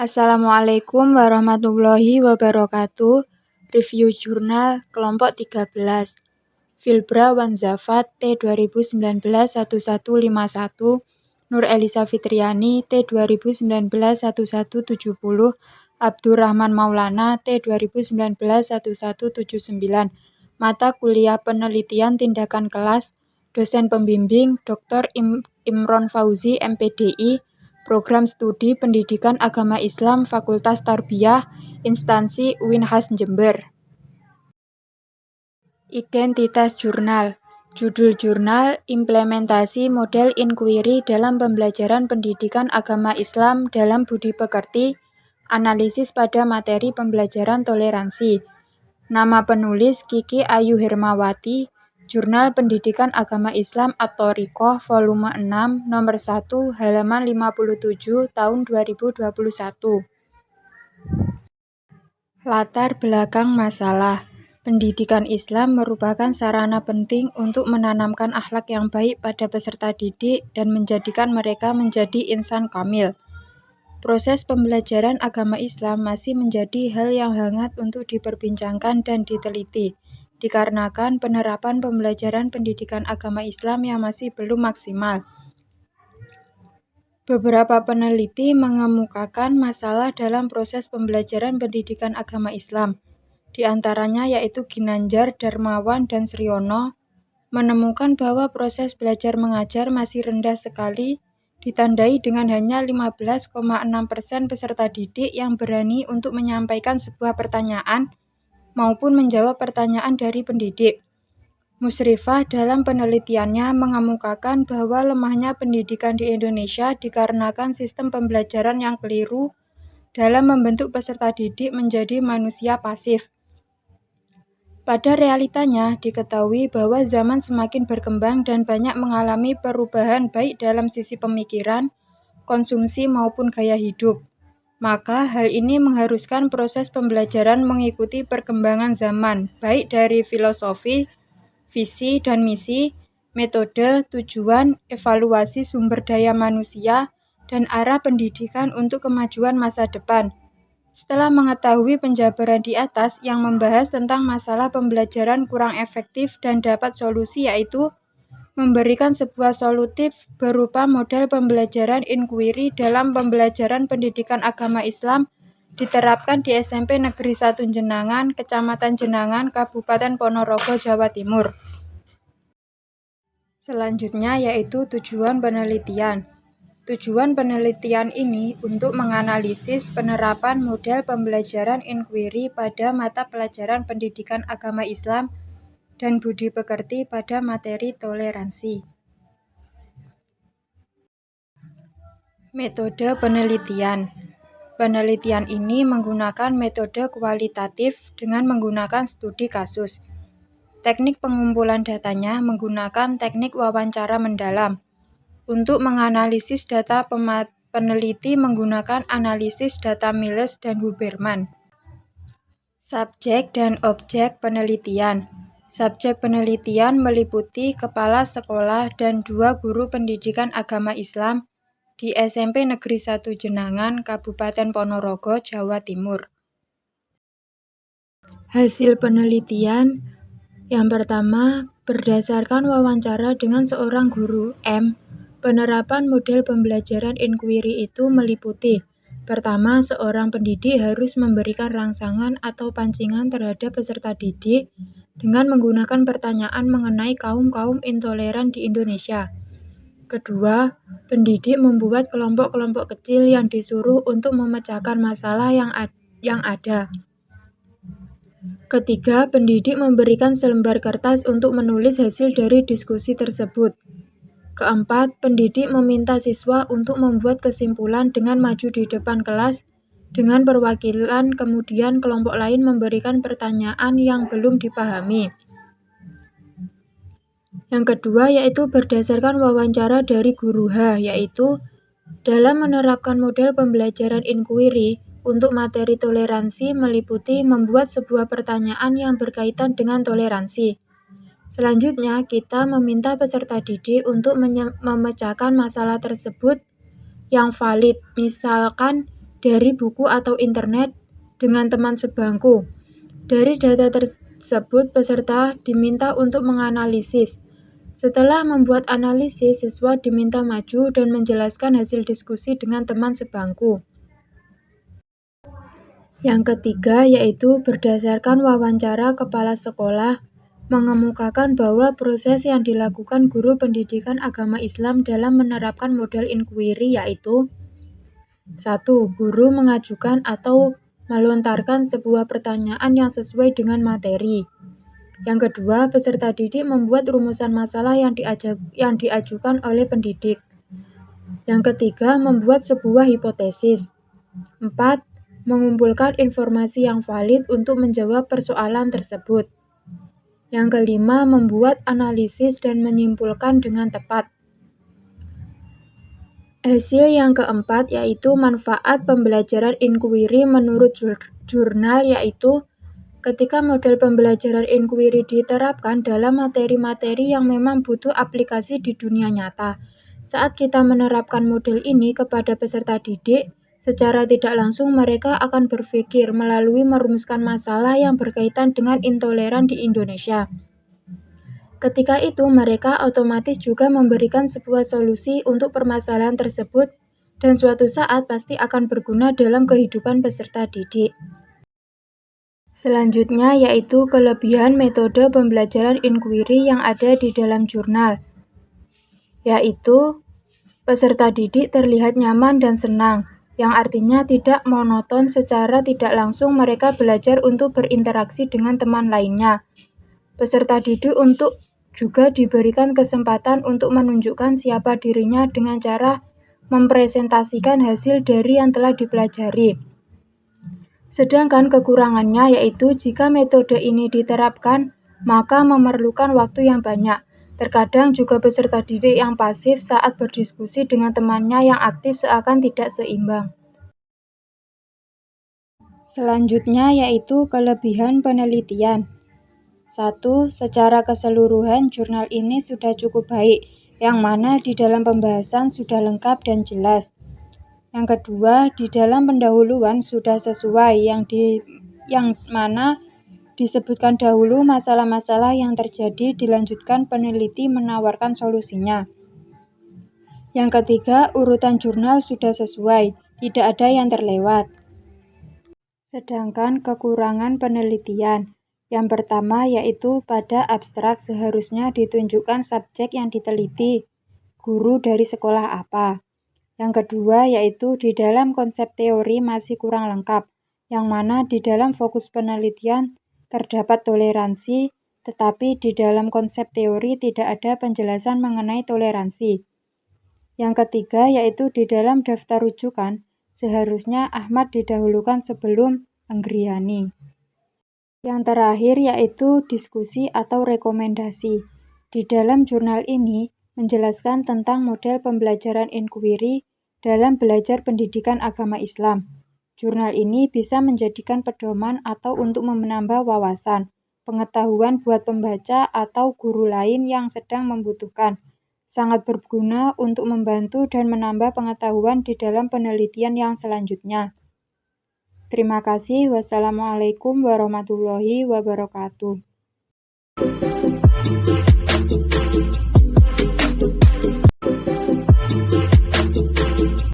Assalamualaikum warahmatullahi wabarakatuh. Review jurnal kelompok 13. Filbra Wanzafat T 2019-1151, Nur Elisa Fitriani T 2019-1170, Abdurrahman Maulana T 2019-1179. Mata kuliah penelitian tindakan kelas, dosen pembimbing Dr. Imron Fauzi MPDI, Program Studi Pendidikan Agama Islam Fakultas Tarbiyah, Instansi Uinhas Jember. Identitas jurnal. Judul jurnal, Implementasi Model Inquiry dalam Pembelajaran Pendidikan Agama Islam dalam Budi Pekerti, Analisis pada Materi Pembelajaran Toleransi. Nama penulis Kiki Ayu Hermawati, Jurnal Pendidikan Agama Islam At-Thoriqoh, volume 6, nomor 1, halaman 57, tahun 2021. Latar belakang masalah. Pendidikan Islam merupakan sarana penting untuk menanamkan akhlak yang baik pada peserta didik dan menjadikan mereka menjadi insan kamil. Proses pembelajaran agama Islam masih menjadi hal yang hangat untuk diperbincangkan dan diteliti, dikarenakan penerapan pembelajaran pendidikan agama Islam yang masih belum maksimal. Beberapa peneliti mengemukakan masalah dalam proses pembelajaran pendidikan agama Islam. Di antaranya yaitu Ginanjar, Darmawan, dan Sriono, menemukan bahwa proses belajar mengajar masih rendah sekali, ditandai dengan hanya 15,6% peserta didik yang berani untuk menyampaikan sebuah pertanyaan maupun menjawab pertanyaan dari pendidik. Musrifah dalam penelitiannya mengemukakan bahwa lemahnya pendidikan di Indonesia dikarenakan sistem pembelajaran yang keliru dalam membentuk peserta didik menjadi manusia pasif. Pada realitanya, diketahui bahwa zaman semakin berkembang dan banyak mengalami perubahan baik dalam sisi pemikiran, konsumsi maupun gaya hidup. Maka hal ini mengharuskan proses pembelajaran mengikuti perkembangan zaman, baik dari filosofi, visi dan misi, metode, tujuan, evaluasi sumber daya manusia, dan arah pendidikan untuk kemajuan masa depan. Setelah mengetahui penjabaran di atas yang membahas tentang masalah pembelajaran kurang efektif dan dapat solusi, yaitu memberikan sebuah solutif berupa model pembelajaran inquiry dalam pembelajaran pendidikan agama Islam diterapkan di SMP Negeri 1 Jenangan, Kecamatan Jenangan, Kabupaten Ponorogo, Jawa Timur. Selanjutnya yaitu tujuan penelitian. Tujuan penelitian ini untuk menganalisis penerapan model pembelajaran inquiry pada mata pelajaran pendidikan agama Islam dan budi pekerti pada materi toleransi. Metode penelitian. Penelitian ini menggunakan metode kualitatif dengan menggunakan studi kasus. Teknik pengumpulan datanya menggunakan teknik wawancara mendalam. Untuk menganalisis data, peneliti menggunakan analisis data Miles dan Huberman. Subjek dan objek penelitian. Subjek penelitian meliputi kepala sekolah dan 2 guru pendidikan agama Islam di SMP Negeri 1 Jenangan, Kabupaten Ponorogo, Jawa Timur. Hasil penelitian yang pertama, berdasarkan wawancara dengan seorang guru M, penerapan model pembelajaran inquiry itu meliputi: pertama, seorang pendidik harus memberikan rangsangan atau pancingan terhadap peserta didik dengan menggunakan pertanyaan mengenai kaum-kaum intoleran di Indonesia. Kedua, pendidik membuat kelompok-kelompok kecil yang disuruh untuk memecahkan masalah yang ada. Ketiga, pendidik memberikan selembar kertas untuk menulis hasil dari diskusi tersebut. Keempat, pendidik meminta siswa untuk membuat kesimpulan dengan maju di depan kelas dengan perwakilan, kemudian kelompok lain memberikan pertanyaan yang belum dipahami. Yang kedua yaitu berdasarkan wawancara dari guru H, yaitu dalam menerapkan model pembelajaran inquiry untuk materi toleransi meliputi membuat sebuah pertanyaan yang berkaitan dengan toleransi. Selanjutnya, kita meminta peserta didik untuk memecahkan masalah tersebut yang valid. Misalkan, dari buku atau internet dengan teman sebangku. Dari data tersebut, peserta diminta untuk menganalisis. Setelah membuat analisis, siswa diminta maju dan menjelaskan hasil diskusi dengan teman sebangku. Yang ketiga yaitu berdasarkan wawancara kepala sekolah, mengemukakan bahwa proses yang dilakukan guru pendidikan agama Islam dalam menerapkan model inquiry yaitu 1. Guru mengajukan atau melontarkan sebuah pertanyaan yang sesuai dengan materi. Yang kedua, peserta didik membuat rumusan masalah yang diajukan oleh pendidik. Yang ketiga, membuat sebuah hipotesis. 4. Mengumpulkan informasi yang valid untuk menjawab persoalan tersebut. Yang kelima, membuat analisis dan menyimpulkan dengan tepat. Hasil yang keempat yaitu manfaat pembelajaran inquiry menurut jurnal yaitu ketika model pembelajaran inquiry diterapkan dalam materi-materi yang memang butuh aplikasi di dunia nyata. Saat kita menerapkan model ini kepada peserta didik, secara tidak langsung mereka akan berpikir melalui merumuskan masalah yang berkaitan dengan intoleran di Indonesia. Ketika itu mereka otomatis juga memberikan sebuah solusi untuk permasalahan tersebut dan suatu saat pasti akan berguna dalam kehidupan peserta didik. Selanjutnya yaitu kelebihan metode pembelajaran inquiry yang ada di dalam jurnal, yaitu peserta didik terlihat nyaman dan senang, yang artinya tidak monoton. Secara tidak langsung mereka belajar untuk berinteraksi dengan teman lainnya. Peserta didik juga diberikan kesempatan untuk menunjukkan siapa dirinya dengan cara mempresentasikan hasil dari yang telah dipelajari. Sedangkan kekurangannya yaitu jika metode ini diterapkan, maka memerlukan waktu yang banyak. Terkadang juga peserta didik yang pasif saat berdiskusi dengan temannya yang aktif seakan tidak seimbang. Selanjutnya yaitu kelebihan penelitian. 1. Secara keseluruhan jurnal ini sudah cukup baik, yang mana di dalam pembahasan sudah lengkap dan jelas. Yang kedua, di dalam pendahuluan sudah sesuai, yang mana disebutkan dahulu masalah-masalah yang terjadi, dilanjutkan peneliti menawarkan solusinya. Yang ketiga, urutan jurnal sudah sesuai, tidak ada yang terlewat. Sedangkan kekurangan penelitian, yang pertama yaitu pada abstrak seharusnya ditunjukkan subjek yang diteliti, guru dari sekolah apa. Yang kedua yaitu di dalam konsep teori masih kurang lengkap, yang mana di dalam fokus penelitian terdapat toleransi, tetapi di dalam konsep teori tidak ada penjelasan mengenai toleransi. Yang ketiga yaitu di dalam daftar rujukan, seharusnya Ahmad didahulukan sebelum Anggriani. Yang terakhir yaitu diskusi atau rekomendasi. Di dalam jurnal ini menjelaskan tentang model pembelajaran inquiry dalam belajar pendidikan agama Islam. Jurnal ini bisa menjadikan pedoman atau untuk menambah wawasan, pengetahuan buat pembaca atau guru lain yang sedang membutuhkan. Sangat berguna untuk membantu dan menambah pengetahuan di dalam penelitian yang selanjutnya. Terima kasih. Wassalamualaikum warahmatullahi wabarakatuh.